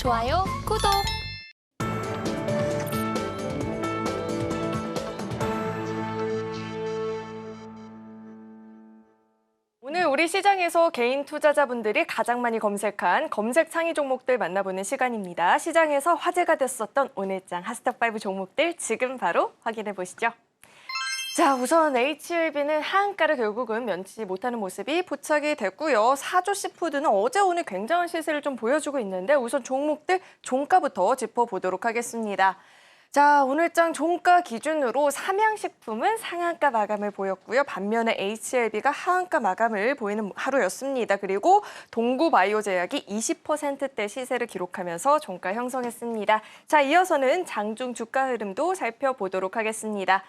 좋아요, 구독! 오늘 우리 시장에서 개인 투자자분들이 가장 많이 검색한 검색 상위 종목들 만나보는 시간입니다. 시장에서 화제가 됐었던 오늘장 핫스탑5 종목들 지금 바로 확인해 보시죠. 자, 우선 HLB는 하한가를 결국은 면치 못하는 모습이 포착이 됐고요. 사조씨푸드는 어제 오늘 굉장한 시세를 좀 보여주고 있는데 우선 종목들 종가부터 짚어보도록 하겠습니다. 자, 오늘장 종가 기준으로 삼양식품은 상한가 마감을 보였고요. 반면에 HLB가 하한가 마감을 보이는 하루였습니다. 그리고 동구바이오제약이 20%대 시세를 기록하면서 종가 형성했습니다. 자, 이어서는 장중 주가 흐름도 살펴보도록 하겠습니다.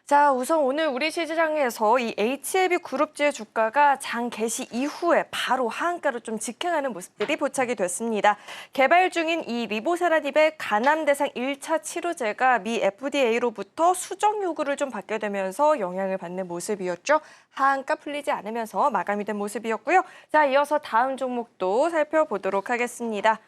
자, 우선 오늘 우리 시장에서 이 HLB 그룹주의 주가가 장 개시 이후에 바로 하한가로 좀 직행하는 모습들이 포착이 됐습니다. 개발 중인 이 리보세라닙의 간암 대상 1차 치료제가 미 FDA로부터 수정 요구를 좀 받게 되면서 영향을 받는 모습이었죠. 하한가 풀리지 않으면서 마감이 된 모습이었고요. 자, 이어서 다음 종목도 살펴보도록 하겠습니다.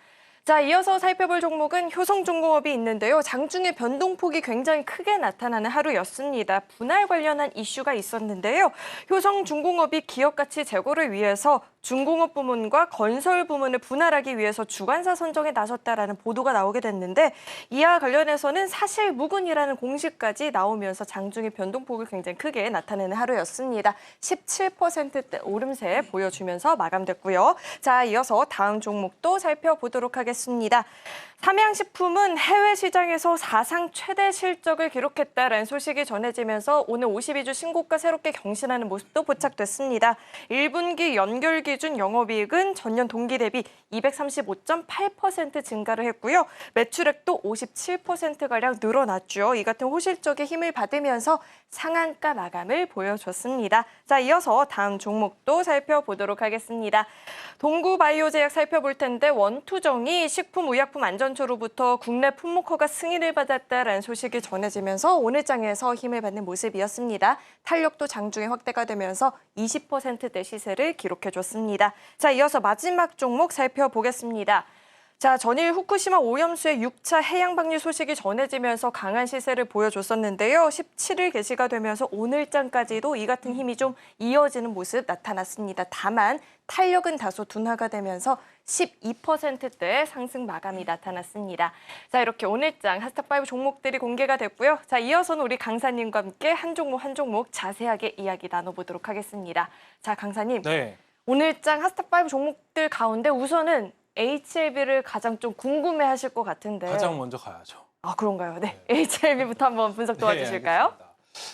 자, 이어서 살펴볼 종목은 효성중공업이 있는데요. 장중에 변동폭이 굉장히 크게 나타나는 하루였습니다. 분할 관련한 이슈가 있었는데요. 효성중공업이 기업가치 제고를 위해서 중공업 부문과 건설 부문을 분할하기 위해서 주관사 선정에 나섰다라는 보도가 나오게 됐는데 이와 관련해서는 사실 무근이라는 공식까지 나오면서 장중에 변동폭을 굉장히 크게 나타내는 하루였습니다. 17%대 오름세 보여주면서 마감됐고요. 자, 이어서 다음 종목도 살펴보도록 하겠습니다. 삼양식품은 해외 시장에서 사상 최대 실적을 기록했다라는 소식이 전해지면서 오늘 52주 신고가 새롭게 경신하는 모습도 포착됐습니다. 1분기 연결 기준 영업이익은 전년 동기 대비 235.8% 증가를 했고요. 매출액도 57%가량 늘어났죠. 이 같은 호실적의 힘을 받으면서 상한가 마감을 보여줬습니다. 자, 이어서 다음 종목도 살펴보도록 하겠습니다. 동구바이오제약 살펴볼 텐데 원투정이 식품의약품 안전처로부터 국내 품목허가 승인을 받았다라는 소식이 전해지면서 오늘 장에서 힘을 받는 모습이었습니다. 탄력도 장중에 확대가 되면서 20%대 시세를 기록해줬습니다. 자, 이어서 마지막 종목 살펴보겠습니다. 자, 전일 후쿠시마 오염수의 6차 해양 방류 소식이 전해지면서 강한 시세를 보여줬었는데요. 17일 개시가 되면서 오늘장까지도 이 같은 힘이 좀 이어지는 모습 나타났습니다. 다만 탄력은 다소 둔화가 되면서 12%대 상승 마감이 나타났습니다. 자, 이렇게 오늘장 핫스탑5 종목들이 공개가 됐고요. 자, 이어서는 우리 강사님과 함께 한 종목 한 종목 자세하게 이야기 나눠보도록 하겠습니다. 자, 강사님. 네. 오늘장 핫스탑5 종목들 가운데 우선은 HLB를 가장 좀 궁금해하실 것 같은데. 가장 먼저 가야죠. 아, 그런가요? 네. HLB부터 한번 분석 도와주실까요? 알겠습니다.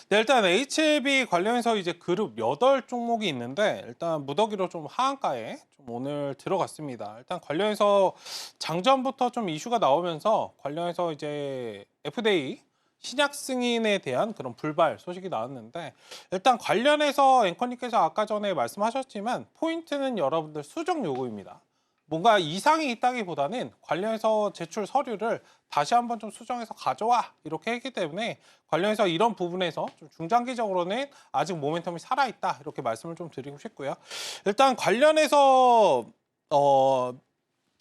네, 일단 HLB 관련해서 이제 그룹 8종목이 있는데 일단 무더기로 좀 하한가에 좀 오늘 들어갔습니다. 일단 관련해서 장전부터 좀 이슈가 나오면서 관련해서 이제 FDA 신약 승인에 대한 그런 불발 소식이 나왔는데 일단 관련해서 앵커님께서 아까 전에 말씀하셨지만 포인트는 여러분들 수정 요구입니다. 뭔가 이상이 있다기보다는 관련해서 제출 서류를 다시 한번 좀 수정해서 가져와 이렇게 했기 때문에 관련해서 이런 부분에서 좀 중장기적으로는 아직 모멘텀이 살아있다 이렇게 말씀을 좀 드리고 싶고요. 일단 관련해서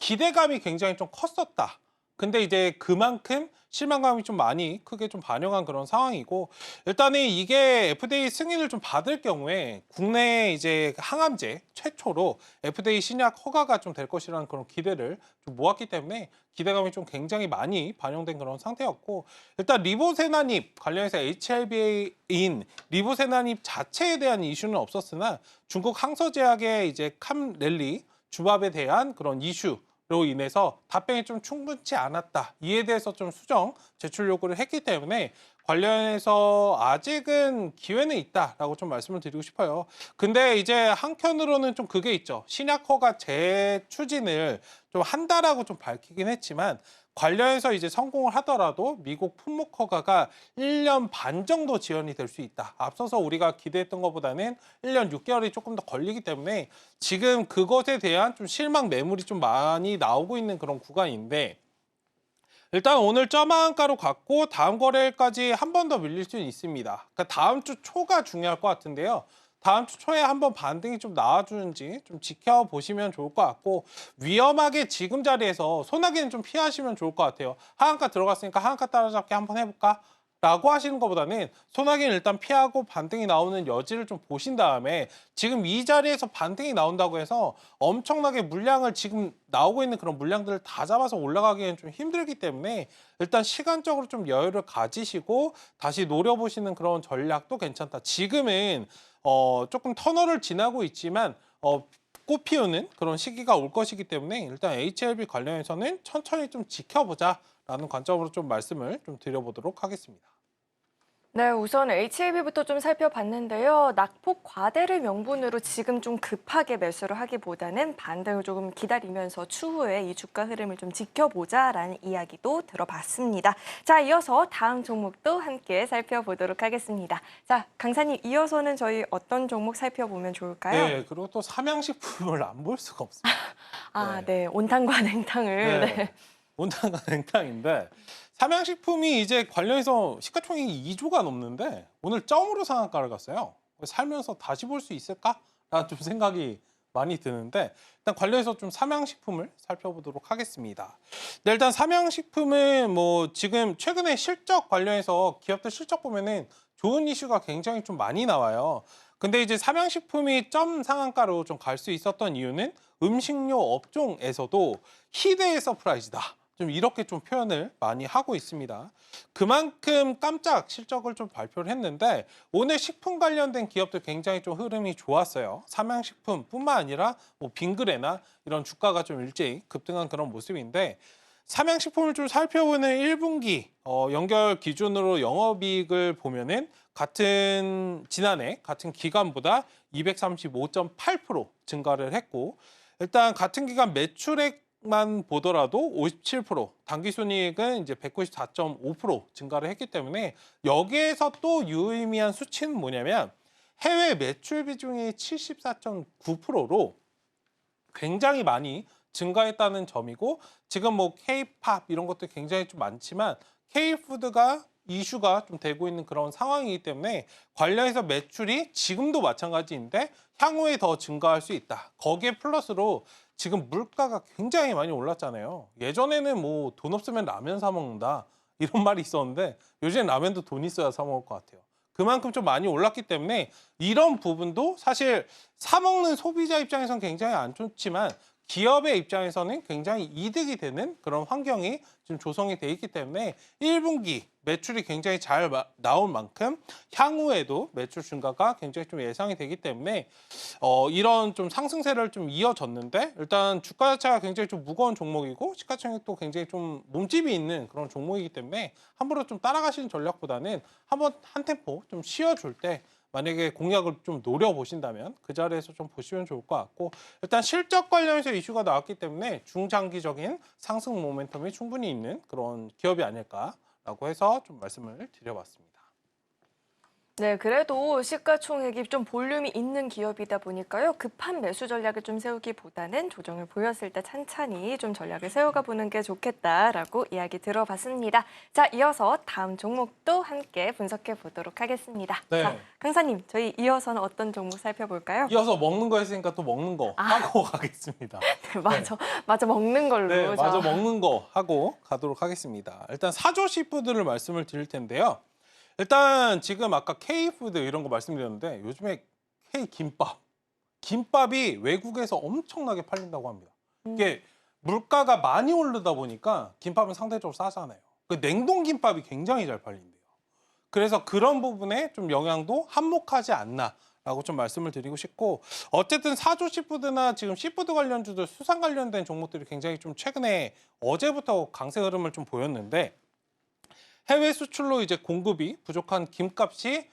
기대감이 굉장히 좀 컸었다. 근데 이제 그만큼 실망감이 좀 많이 크게 좀 반영한 그런 상황이고 일단은 이게 FDA 승인을 좀 받을 경우에 국내 이제 항암제 최초로 FDA 신약 허가가 좀 될 것이라는 그런 기대를 좀 모았기 때문에 기대감이 좀 굉장히 많이 반영된 그런 상태였고 일단 리보세나닙 관련해서 HLB인 리보세나닙 자체에 대한 이슈는 없었으나 중국 항서제약의 이제 캄렐리 주밥에 대한 그런 이슈 로 인해서 답변이 좀 충분치 않았다. 이에 대해서 좀 수정 제출 요구를 했기 때문에 관련해서 아직은 기회는 있다라고 좀 말씀을 드리고 싶어요. 근데 이제 한편으로는 좀 그게 있죠. 신약 허가 재추진을 좀 한다라고 좀 밝히긴 했지만 관련해서 이제 성공을 하더라도 미국 품목 허가가 1년 반 정도 지연이 될 수 있다. 앞서서 우리가 기대했던 것보다는 1년 6개월이 조금 더 걸리기 때문에 지금 그것에 대한 좀 실망 매물이 좀 많이 나오고 있는 그런 구간인데 일단 오늘 점한가로 갔고 다음 거래일까지 한 번 더 밀릴 수는 있습니다. 그러니까 다음 주 초가 중요할 것 같은데요. 다음 주 초에 한번 반등이 좀 나와주는지 좀 지켜보시면 좋을 것 같고 위험하게 지금 자리에서 소나기는 좀 피하시면 좋을 것 같아요. 하한가 들어갔으니까 하한가 따라잡기 한번 해볼까? 라고 하시는 것보다는 소나기는 일단 피하고 반등이 나오는 여지를 좀 보신 다음에 지금 이 자리에서 반등이 나온다고 해서 엄청나게 물량을 지금 나오고 있는 그런 물량들을 다 잡아서 올라가기에는 좀 힘들기 때문에 일단 시간적으로 좀 여유를 가지시고 다시 노려보시는 그런 전략도 괜찮다. 지금은 조금 터널을 지나고 있지만 꽃 피우는 그런 시기가 올 것이기 때문에 일단 HLB 관련해서는 천천히 좀 지켜보자라는 관점으로 좀 말씀을 좀 드려보도록 하겠습니다. 네, 우선 HLB부터 좀 살펴봤는데요. 낙폭 과대를 명분으로 지금 좀 급하게 매수를 하기보다는 반등을 조금 기다리면서 추후에 이 주가 흐름을 좀 지켜보자라는 이야기도 들어봤습니다. 자, 이어서 다음 종목도 함께 살펴보도록 하겠습니다. 자, 강사님, 이어서는 저희 어떤 종목 살펴보면 좋을까요? 네, 그리고 또 삼양식품을 안 볼 수가 없습니다. 아, 네. 네, 온탕과 냉탕을. 네. 네. 온탕과 냉탕인데 삼양식품이 이제 관련해서 시가총액이 2조가 넘는데 오늘 점으로 상한가를 갔어요. 살면서 다시 볼 수 있을까라는 좀 생각이 많이 드는데 일단 관련해서 좀 삼양식품을 살펴보도록 하겠습니다. 네, 일단 삼양식품은 뭐 지금 최근에 실적 관련해서 기업들 실적 보면은 좋은 이슈가 굉장히 좀 많이 나와요. 근데 이제 삼양식품이 점 상한가로 좀 갈 수 있었던 이유는 음식료 업종에서도 희대의 서프라이즈다. 좀 이렇게 좀 표현을 많이 하고 있습니다. 그만큼 깜짝 실적을 좀 발표를 했는데 오늘 식품 관련된 기업들 굉장히 좀 흐름이 좋았어요. 삼양식품뿐만 아니라 뭐 빙그레나 이런 주가가 좀 일제히 급등한 그런 모습인데 삼양식품을 좀 살펴보는 1분기 연결 기준으로 영업이익을 보면은 지난해 같은 기간보다 235.8% 증가를 했고 일단 같은 기간 매출액만 보더라도 57%, 당기순이익은 이제 194.5% 증가를 했기 때문에 여기에서 또 유의미한 수치는 뭐냐면 해외 매출 비중이 74.9%로 굉장히 많이 증가했다는 점이고 지금 뭐 K-팝 이런 것도 굉장히 좀 많지만 K-푸드가 이슈가 좀 되고 있는 그런 상황이기 때문에 관련해서 매출이 지금도 마찬가지인데 향후에 더 증가할 수 있다. 거기에 플러스로 지금 물가가 굉장히 많이 올랐잖아요. 예전에는 뭐 돈 없으면 라면 사 먹는다 이런 말이 있었는데 요즘 라면도 돈 있어야 사 먹을 것 같아요. 그만큼 좀 많이 올랐기 때문에 이런 부분도 사실 사 먹는 소비자 입장에서는 굉장히 안 좋지만 기업의 입장에서는 굉장히 이득이 되는 그런 환경이 지금 조성이 돼 있기 때문에 1분기 매출이 굉장히 잘 나올 만큼 향후에도 매출 증가가 굉장히 좀 예상이 되기 때문에 이런 좀 상승세를 좀 이어졌는데 일단 주가 자체가 굉장히 좀 무거운 종목이고 시가총액도 굉장히 좀 몸집이 있는 그런 종목이기 때문에 함부로 좀 따라가시는 전략보다는 한번 한 템포 좀 쉬어줄 때 만약에 공약을 좀 노려보신다면 그 자리에서 좀 보시면 좋을 것 같고 일단 실적 관련해서 이슈가 나왔기 때문에 중장기적인 상승 모멘텀이 충분히 있는 그런 기업이 아닐까라고 해서 좀 말씀을 드려봤습니다. 네, 그래도 시가총액이 좀 볼륨이 있는 기업이다 보니까요. 급한 매수 전략을 좀 세우기보다는 조정을 보였을 때 찬찬히 좀 전략을 세워가 보는 게 좋겠다라고 이야기 들어봤습니다. 자, 이어서 다음 종목도 함께 분석해 보도록 하겠습니다. 네. 자, 강사님, 저희 이어서는 어떤 종목 살펴볼까요? 이어서 먹는 거 했으니까 또 먹는 거 하고 가겠습니다. 네, 맞아 먹는 걸로. 네, 자. 맞아 먹는 거 하고 가도록 하겠습니다. 일단 사조 시푸드를 말씀을 드릴 텐데요. 일단 지금 아까 K푸드 이런 거 말씀드렸는데 요즘에 김밥이 외국에서 엄청나게 팔린다고 합니다. 이게 물가가 많이 오르다 보니까 김밥은 상대적으로 싸잖아요. 그 냉동 김밥이 굉장히 잘 팔린대요. 그래서 그런 부분에 좀 영향도 한몫하지 않나라고 좀 말씀을 드리고 싶고 어쨌든 사조 시푸드나 지금 시푸드 관련주들 수산 관련된 종목들이 굉장히 좀 최근에 어제부터 강세 흐름을 좀 보였는데 해외 수출로 이제 공급이 부족한 김값이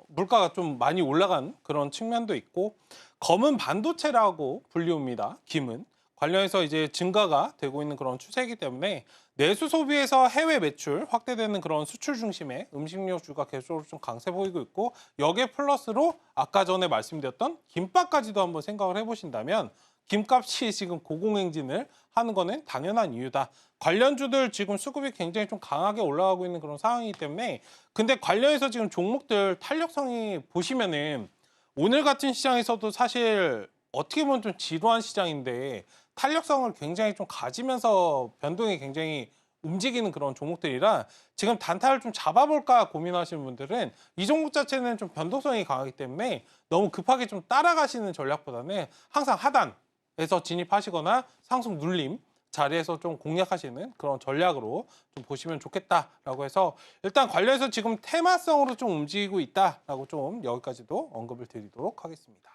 물가가 좀 많이 올라간 그런 측면도 있고 검은 반도체라고 불리웁니다. 김은 관련해서 이제 증가가 되고 있는 그런 추세이기 때문에 내수 소비에서 해외 매출 확대되는 그런 수출 중심의 음식료주가 계속적으로 좀 강세 보이고 있고 여기에 플러스로 아까 전에 말씀드렸던 김밥까지도 한번 생각을 해보신다면 김값이 지금 고공행진을 하는 거는 당연한 이유다. 관련주들 지금 수급이 굉장히 좀 강하게 올라가고 있는 그런 상황이기 때문에 근데 관련해서 지금 종목들 탄력성이 보시면은 오늘 같은 시장에서도 사실 어떻게 보면 좀 지루한 시장인데 탄력성을 굉장히 좀 가지면서 변동이 굉장히 움직이는 그런 종목들이라 지금 단타를 좀 잡아볼까 고민하시는 분들은 이 종목 자체는 좀 변동성이 강하기 때문에 너무 급하게 좀 따라가시는 전략보다는 항상 하단에서 진입하시거나 상승 눌림 자리에서 좀 공략하시는 그런 전략으로 좀 보시면 좋겠다라고 해서 일단 관련해서 지금 테마성으로 좀 움직이고 있다라고 좀 여기까지도 언급을 드리도록 하겠습니다.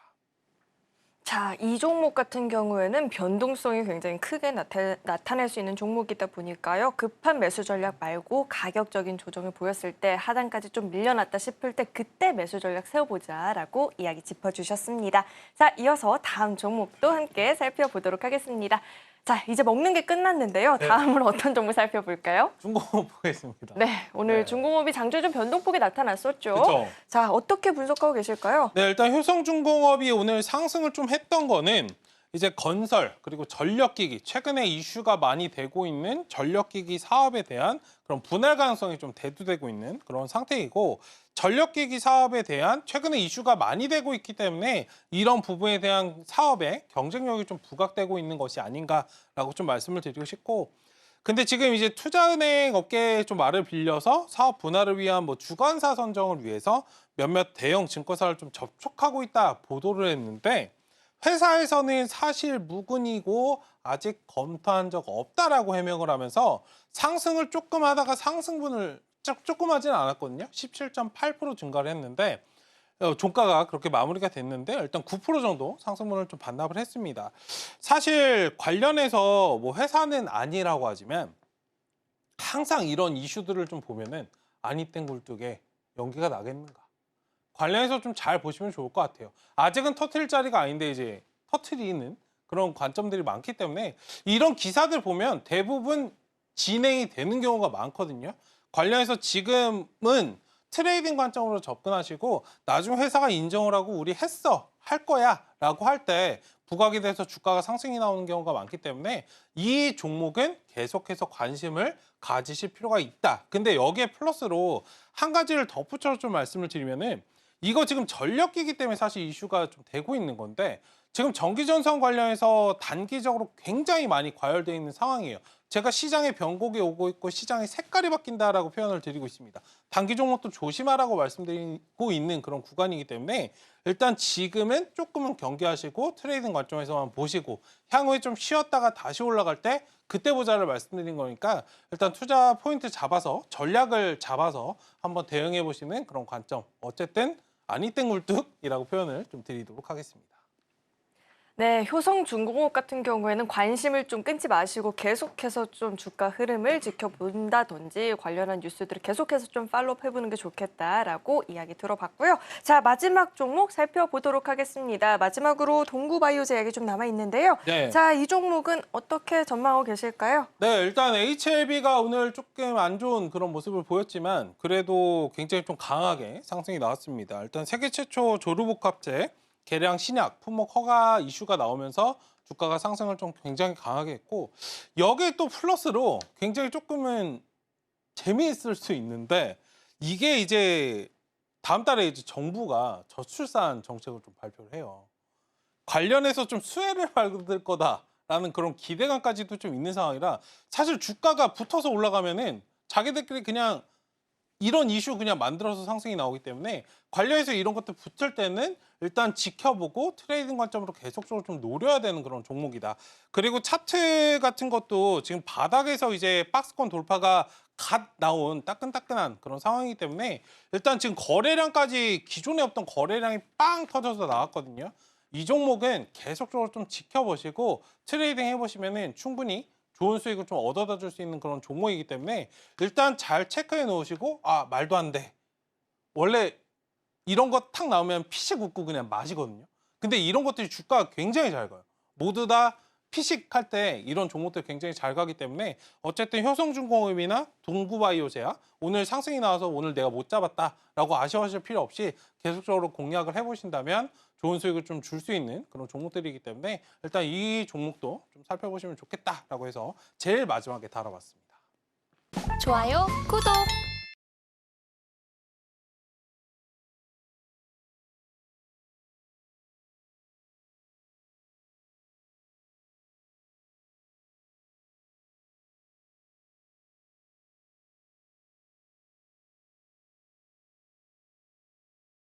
자, 이 종목 같은 경우에는 변동성이 굉장히 크게 나타날 수 있는 종목이다 보니까요. 급한 매수 전략 말고 가격적인 조정을 보였을 때 하단까지 좀 밀려났다 싶을 때 그때 매수 전략 세워보자라고 이야기 짚어주셨습니다. 자, 이어서 다음 종목도 함께 살펴보도록 하겠습니다. 자, 이제 먹는 게 끝났는데요. 네. 다음으로 어떤 종목 살펴볼까요? 중공업 보겠습니다. 네, 오늘 네. 중공업이 장중에 좀 변동폭이 나타났었죠. 그렇죠. 자, 어떻게 분석하고 계실까요? 네, 일단 효성중공업이 오늘 상승을 좀 했던 거는 이제 건설 그리고 전력기기 최근에 이슈가 많이 되고 있는 전력기기 사업에 대한 그런 분할 가능성이 좀 대두되고 있는 그런 상태이고 전력기기 사업에 대한 최근에 이슈가 많이 되고 있기 때문에 이런 부분에 대한 사업의 경쟁력이 좀 부각되고 있는 것이 아닌가라고 좀 말씀을 드리고 싶고 근데 지금 이제 투자은행 업계에 좀 말을 빌려서 사업 분할을 위한 뭐 주관사 선정을 위해서 몇몇 대형 증권사를 좀 접촉하고 있다 보도를 했는데 회사에서는 사실 무근이고 아직 검토한 적 없다라고 해명을 하면서 상승을 조금 하다가 상승분을 조금 하지는 않았거든요. 17.8% 증가를 했는데 종가가 그렇게 마무리가 됐는데 일단 9% 정도 상승분을 좀 반납을 했습니다. 사실 관련해서 뭐 회사는 아니라고 하지만 항상 이런 이슈들을 좀 보면은 아니 땡 굴뚝에 연기가 나겠는가. 관련해서 좀 잘 보시면 좋을 것 같아요. 아직은 터트릴 자리가 아닌데 이제 터트리는 그런 관점들이 많기 때문에 이런 기사들 보면 대부분 진행이 되는 경우가 많거든요. 관련해서 지금은 트레이딩 관점으로 접근하시고 나중에 회사가 인정을 하고 우리 했어, 할 거야 라고 할 때 부각이 돼서 주가가 상승이 나오는 경우가 많기 때문에 이 종목은 계속해서 관심을 가지실 필요가 있다. 근데 여기에 플러스로 한 가지를 덧붙여서 좀 말씀을 드리면은 이거 지금 전력기기 때문에 사실 이슈가 좀 되고 있는 건데 지금 전기전선 관련해서 단기적으로 굉장히 많이 과열되어 있는 상황이에요. 제가 시장에 변곡이 오고 있고 시장의 색깔이 바뀐다라고 표현을 드리고 있습니다. 단기 종목도 조심하라고 말씀드리고 있는 그런 구간이기 때문에 일단 지금은 조금은 경계하시고 트레이딩 관점에서만 보시고 향후에 좀 쉬었다가 다시 올라갈 때 그때 보자를 말씀드린 거니까 일단 투자 포인트 잡아서 전략을 잡아서 한번 대응해 보시는 그런 관점. 어쨌든 아니 땡굴뚝이라고 표현을 좀 드리도록 하겠습니다. 네, 효성중공업 같은 경우에는 관심을 좀 끊지 마시고 계속해서 좀 주가 흐름을 지켜본다든지 관련한 뉴스들을 계속해서 좀 팔로우 해보는 게 좋겠다라고 이야기 들어봤고요. 자, 마지막 종목 살펴보도록 하겠습니다. 마지막으로 동구바이오제 이야기 좀 남아있는데요. 네. 자, 이 종목은 어떻게 전망하고 계실까요? 네, 일단 HLB가 오늘 조금 안 좋은 그런 모습을 보였지만 그래도 굉장히 좀 강하게 상승이 나왔습니다. 일단 세계 최초 조류복합제 개량 신약 품목 허가 이슈가 나오면서 주가가 상승을 좀 굉장히 강하게 했고 여기에 또 플러스로 굉장히 조금은 재미있을 수 있는데 이게 이제 다음 달에 이제 정부가 저출산 정책을 좀 발표를 해요. 관련해서 좀 수혜를 받을 거다라는 그런 기대감까지도 좀 있는 상황이라 사실 주가가 붙어서 올라가면은 자기들끼리 그냥 이런 이슈 그냥 만들어서 상승이 나오기 때문에 관련해서 이런 것들 붙을 때는 일단 지켜보고 트레이딩 관점으로 계속적으로 좀 노려야 되는 그런 종목이다. 그리고 차트 같은 것도 지금 바닥에서 이제 박스권 돌파가 갓 나온 따끈따끈한 그런 상황이기 때문에 일단 지금 거래량까지 기존에 없던 거래량이 빵 터져서 나왔거든요. 이 종목은 계속적으로 좀 지켜보시고 트레이딩 해보시면은 충분히 좋은 수익을 좀 얻어다 줄 수 있는 그런 종목이기 때문에 일단 잘 체크해 놓으시고 아 말도 안 돼. 원래 이런 거 탁 나오면 피식 웃고 그냥 마시거든요. 근데 이런 것들이 주가가 굉장히 잘 가요. 모두 다 피식할 때 이런 종목들 굉장히 잘 가기 때문에 어쨌든 효성중공업이나 동구바이오제약 오늘 상승이 나와서 오늘 내가 못 잡았다라고 아쉬워하실 필요 없이 계속적으로 공략을 해보신다면 좋은 수익을 좀 줄 수 있는 그런 종목들이기 때문에 일단 이 종목도 좀 살펴보시면 좋겠다라고 해서 제일 마지막에 다뤄봤습니다. 좋아요, 구독!